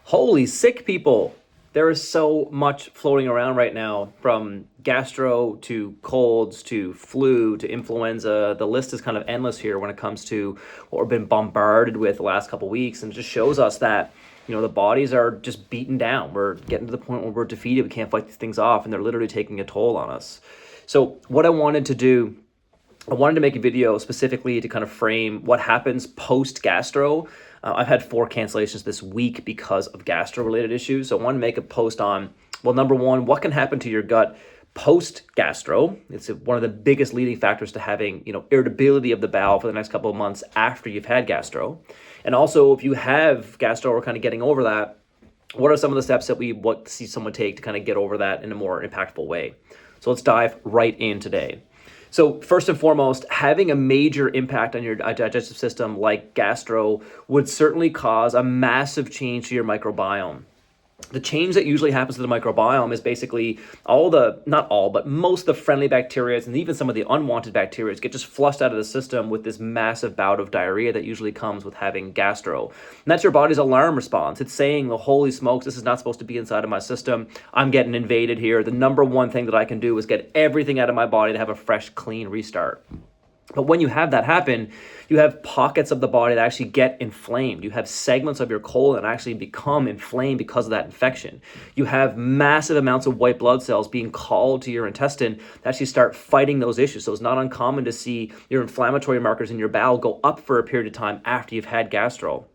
Holy sick people. There is so much floating around right now, from gastro to colds to flu to influenza. The list is kind of endless here when it comes to what we've been bombarded with the last couple of weeks. And it just shows us that, the bodies are just beaten down. We're getting to the point where we're defeated. We can't fight these things off, and they're literally taking a toll on us. So what I wanted to make a video specifically to kind of frame what happens post gastro. I've had 4 cancellations this week because of gastro related issues. So I want to make a post on, well, number one, what can happen to your gut post gastro. It's one of the biggest leading factors to having, irritability of the bowel for the next couple of months after you've had gastro. And also, if you have gastro or kind of getting over that, what are some of the steps that we want to see someone take to kind of get over that in a more impactful way? So let's dive right in today. So first and foremost, having a major impact on your digestive system like gastro would certainly cause a massive change to your microbiome. The change that usually happens to the microbiome is basically not all, but most of the friendly bacteria and even some of the unwanted bacteria get just flushed out of the system with this massive bout of diarrhea that usually comes with having gastro. And that's your body's alarm response. It's saying, well, holy smokes, this is not supposed to be inside of my system. I'm getting invaded here. The number one thing that I can do is get everything out of my body to have a fresh, clean restart. But when you have that happen, you have pockets of the body that actually get inflamed. You have segments of your colon that actually become inflamed because of that infection. You have massive amounts of white blood cells being called to your intestine to actually start fighting those issues. So it's not uncommon to see your inflammatory markers in your bowel go up for a period of time after you've had gastro.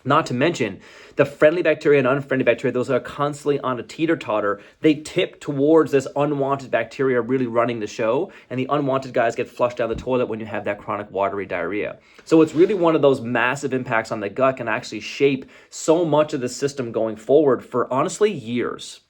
Not to mention the friendly bacteria and unfriendly bacteria, those are constantly on a teeter-totter. They tip towards this unwanted bacteria really running the show, and the unwanted guys get flushed down the toilet when you have that chronic watery diarrhea. So it's really one of those massive impacts on the gut, can actually shape so much of the system going forward for honestly years.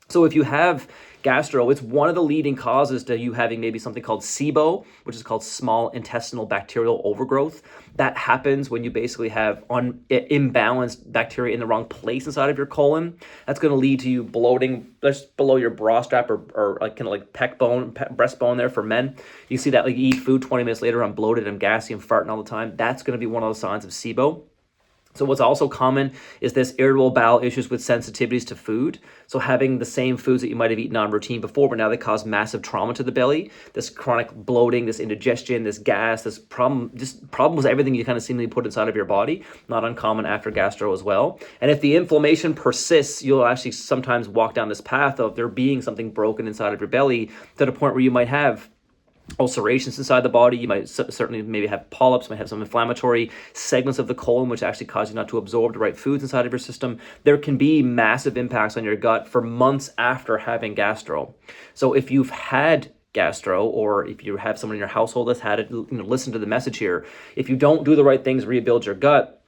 So if you have gastro, it's one of the leading causes to you having maybe something called SIBO, which is called small intestinal bacterial overgrowth. That happens when you basically have imbalanced bacteria in the wrong place inside of your colon. That's going to lead to you bloating just below your bra strap or like kind of like breastbone there for men. You see that, like, you eat food 20 minutes later, I'm bloated, I'm gassy, I'm farting all the time. That's going to be one of those signs of SIBO. So what's also common is this irritable bowel issues with sensitivities to food. So having the same foods that you might have eaten on routine before, but now they cause massive trauma to the belly, this chronic bloating, this indigestion, this gas, this problems, everything you kind of seemingly put inside of your body, not uncommon after gastro as well. And if the inflammation persists, you'll actually sometimes walk down this path of there being something broken inside of your belly to the point where you might have ulcerations inside the body. You might certainly maybe have polyps, might have some inflammatory segments of the colon, which actually cause you not to absorb the right foods inside of your system. There can be massive impacts on your gut for months after having gastro. So if you've had gastro, or if you have someone in your household that's had it, listen to the message here. If you don't do the right things, rebuild your gut,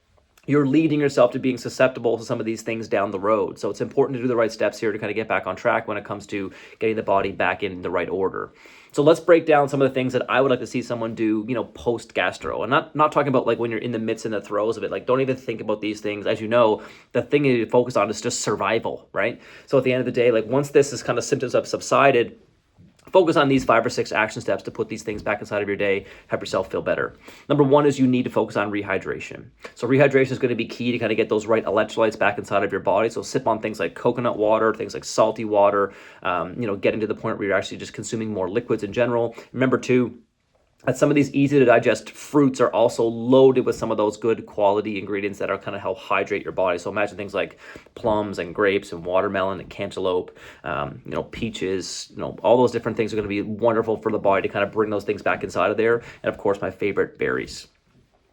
you're leading yourself to being susceptible to some of these things down the road. So it's important to do the right steps here to kind of get back on track when it comes to getting the body back in the right order. So let's break down some of the things that I would like to see someone do, post gastro. And not talking about like when you're in the midst and the throes of it. Like, don't even think about these things. As you know, the thing you focus on is just survival, right? So at the end of the day, like, once this is kind of symptoms have subsided, focus on these 5 or 6 action steps to put these things back inside of your day, have yourself feel better. Number one is you need to focus on rehydration. So rehydration is going to be key to kind of get those right electrolytes back inside of your body. So sip on things like coconut water, things like salty water, getting to the point where you're actually just consuming more liquids in general. Remember too, that some of these easy to digest fruits are also loaded with some of those good quality ingredients that are kind of help hydrate your body. So imagine things like plums and grapes and watermelon and cantaloupe, peaches, all those different things are going to be wonderful for the body to kind of bring those things back inside of there. And of course, my favorite, berries.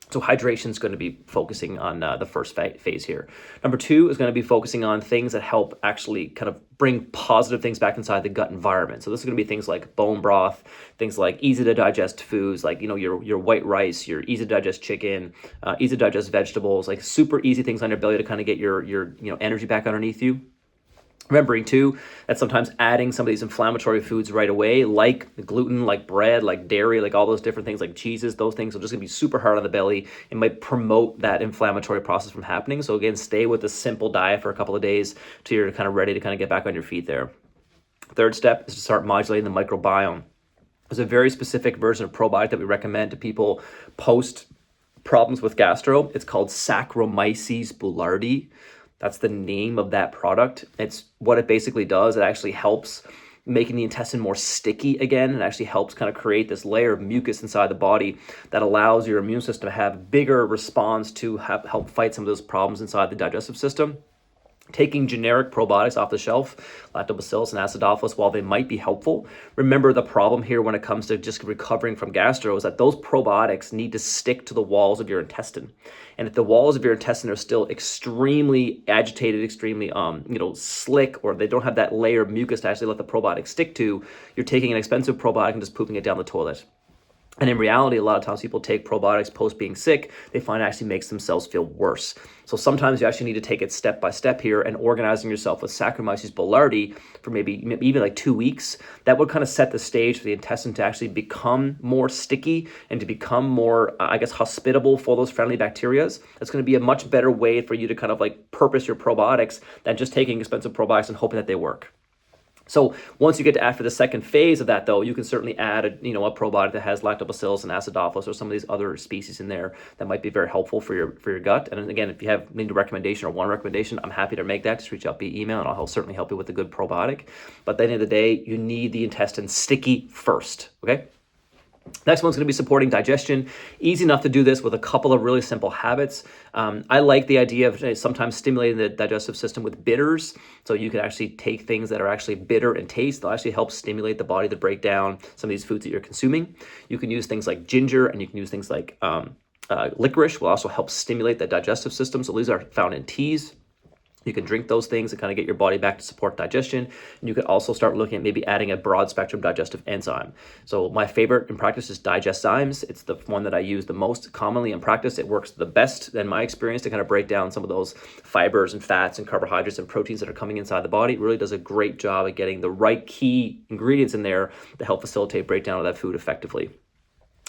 So hydration is going to be focusing on the first phase here. Number 2 is going to be focusing on things that help actually kind of bring positive things back inside the gut environment. So this is going to be things like bone broth, things like easy to digest foods, like your white rice, your easy to digest chicken, easy to digest vegetables, like super easy things on your belly to kind of get your energy back underneath you. Remembering too that sometimes adding some of these inflammatory foods right away, like gluten, like bread, like dairy, like all those different things, like cheeses, those things are just gonna be super hard on the belly and might promote that inflammatory process from happening. So again, stay with a simple diet for a couple of days till you're kind of ready to kind of get back on your feet there. Third step is to start modulating the microbiome. There's a very specific version of probiotic that we recommend to people post problems with gastro. It's called Saccharomyces boulardii. That's the name of that product. It's what it basically does. It actually helps making the intestine more sticky again. It actually helps kind of create this layer of mucus inside the body that allows your immune system to have bigger response to help fight some of those problems inside the digestive system. Taking generic probiotics off the shelf, lactobacillus and acidophilus, while they might be helpful, remember the problem here when it comes to just recovering from gastro is that those probiotics need to stick to the walls of your intestine. And if the walls of your intestine are still extremely agitated, extremely slick, or they don't have that layer of mucus to actually let the probiotic stick to, you're taking an expensive probiotic and just pooping it down the toilet. And in reality, a lot of times people take probiotics post being sick, they find it actually makes themselves feel worse. So sometimes you actually need to take it step by step here, and organizing yourself with Saccharomyces boulardii for maybe even like 2 weeks. That would kind of set the stage for the intestine to actually become more sticky and to become more, hospitable for those friendly bacterias. That's going to be a much better way for you to kind of like purpose your probiotics than just taking expensive probiotics and hoping that they work. So once you get to after the second phase of that, though, you can certainly add a probiotic that has lactobacillus and acidophilus or some of these other species in there that might be very helpful for your gut. And again, if you need a recommendation or one recommendation, I'm happy to make that. Just reach out via email and I'll certainly help you with a good probiotic. But at the end of the day, you need the intestine sticky first, okay? Next one's going to be supporting digestion. Easy enough to do this with a couple of really simple habits. I like the idea of sometimes stimulating the digestive system with bitters. So you can actually take things that are actually bitter in taste. They'll actually help stimulate the body to break down some of these foods that you're consuming. You can use things like ginger, and you can use things like licorice will also help stimulate the digestive system. So these are found in teas. You can drink those things and kind of get your body back to support digestion. And you could also start looking at maybe adding a broad spectrum digestive enzyme. So my favorite in practice is Digestzymes. It's the one that I use the most commonly in practice. It works the best in my experience to kind of break down some of those fibers and fats and carbohydrates and proteins that are coming inside the body. It really does a great job at getting the right key ingredients in there to help facilitate breakdown of that food effectively.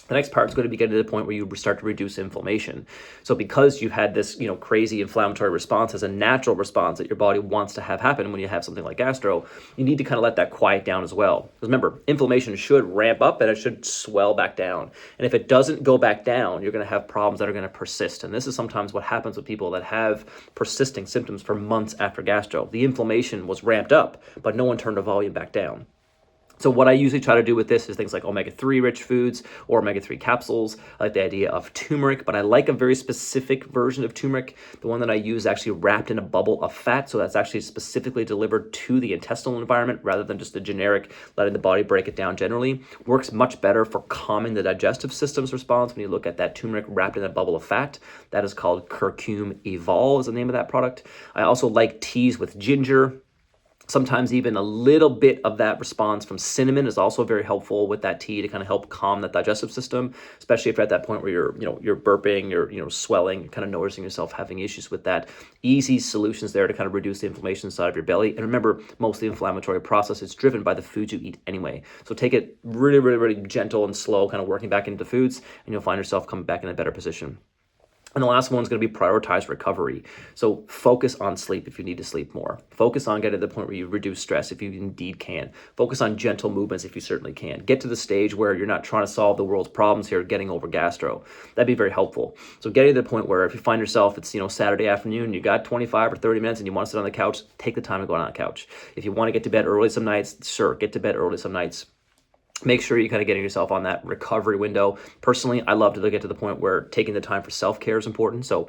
The next part is going to be getting to the point where you start to reduce inflammation. So because you've had this, crazy inflammatory response as a natural response that your body wants to have happen when you have something like gastro, you need to kind of let that quiet down as well. Because remember, inflammation should ramp up and it should swell back down. And if it doesn't go back down, you're going to have problems that are going to persist. And this is sometimes what happens with people that have persisting symptoms for months after gastro. The inflammation was ramped up, but no one turned the volume back down. So what I usually try to do with this is things like omega-3 rich foods or omega-3 capsules. I like the idea of turmeric, but I like a very specific version of turmeric. The one that I use is actually wrapped in a bubble of fat, so that's actually specifically delivered to the intestinal environment rather than just a generic letting the body break it down generally. Works much better for calming the digestive system's response when you look at that turmeric wrapped in a bubble of fat. That is called Curcume Evol is the name of that product. I also like teas with ginger. Sometimes even a little bit of that response from cinnamon is also very helpful with that tea to kind of help calm the digestive system, especially if you're at that point where you're burping, you're swelling, you're kind of noticing yourself having issues with that. Easy solutions there to kind of reduce the inflammation inside of your belly. And remember, most of the inflammatory process is driven by the foods you eat anyway. So take it really, really, really gentle and slow, kind of working back into foods, and you'll find yourself coming back in a better position. And the last one is going to be prioritize recovery. So focus on sleep if you need to sleep more. Focus on getting to the point where you reduce stress if you indeed can. Focus on gentle movements if you certainly can. Get to the stage where you're not trying to solve the world's problems here, getting over gastro. That'd be very helpful. So getting to the point where if you find yourself, it's Saturday afternoon, you got 25 or 30 minutes and you want to sit on the couch, take the time to go on the couch. If you want to get to bed early some nights, sure, get to bed early some nights. Make sure you're kind of getting yourself on that recovery window. Personally, I love to get to the point where taking the time for self-care is important. So,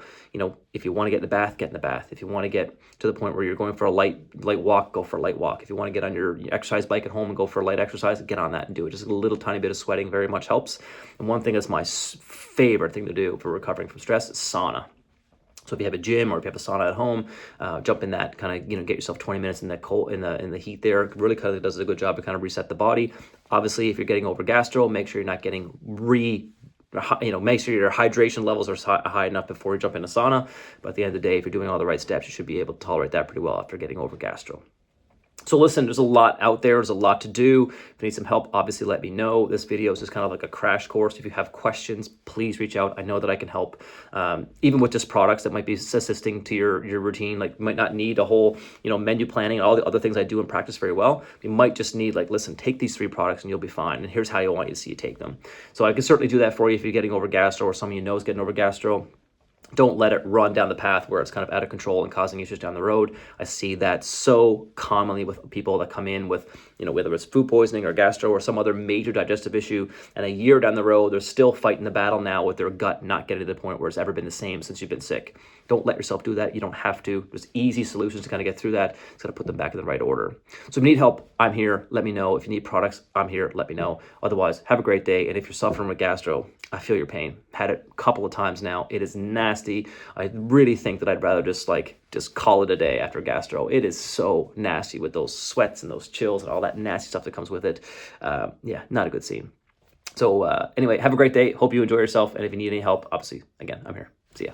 if you want to get in the bath, get in the bath. If you want to get to the point where you're going for a light walk, go for a light walk. If you want to get on your exercise bike at home and go for a light exercise, get on that and do it. Just a little tiny bit of sweating very much helps. And one thing that's my favorite thing to do for recovering from stress is sauna. So if you have a gym or if you have a sauna at home, jump in that, kind of, get yourself 20 minutes in that cold, in the heat there. It really kind of does a good job to kind of reset the body. Obviously, if you're getting over gastro, make sure you're not getting make sure your hydration levels are high enough before you jump in a sauna. But at the end of the day, if you're doing all the right steps, you should be able to tolerate that pretty well after getting over gastro. So listen, there's a lot out there. There's a lot to do. If you need some help, obviously let me know. This video is just kind of like a crash course. If you have questions, please reach out. I know that I can help. Even with just products that might be assisting to your routine, like you might not need a whole, menu planning and all the other things I do in practice very well. You might just need listen, take these 3 products and you'll be fine. And here's how I want you to see you take them. So I can certainly do that for you if you're getting over gastro or someone you know is getting over gastro. Don't let it run down the path where it's kind of out of control and causing issues down the road. I see that so commonly with people that come in with, whether it's food poisoning or gastro or some other major digestive issue, and a year down the road, they're still fighting the battle now with their gut not getting to the point where it's ever been the same since you've been sick. Don't let yourself do that. You don't have to. There's easy solutions to kind of get through that. It's got to put them back in the right order. So if you need help, I'm here. Let me know. If you need products, I'm here. Let me know. Otherwise, have a great day. And if you're suffering with gastro, I feel your pain. Had it a couple of times now. It is nasty. I really think that I'd rather just call it a day after gastro. It is so nasty with those sweats and those chills and all that nasty stuff that comes with it. Yeah, not a good scene. So anyway, have a great day. Hope you enjoy yourself. And if you need any help, obviously, again, I'm here. See ya.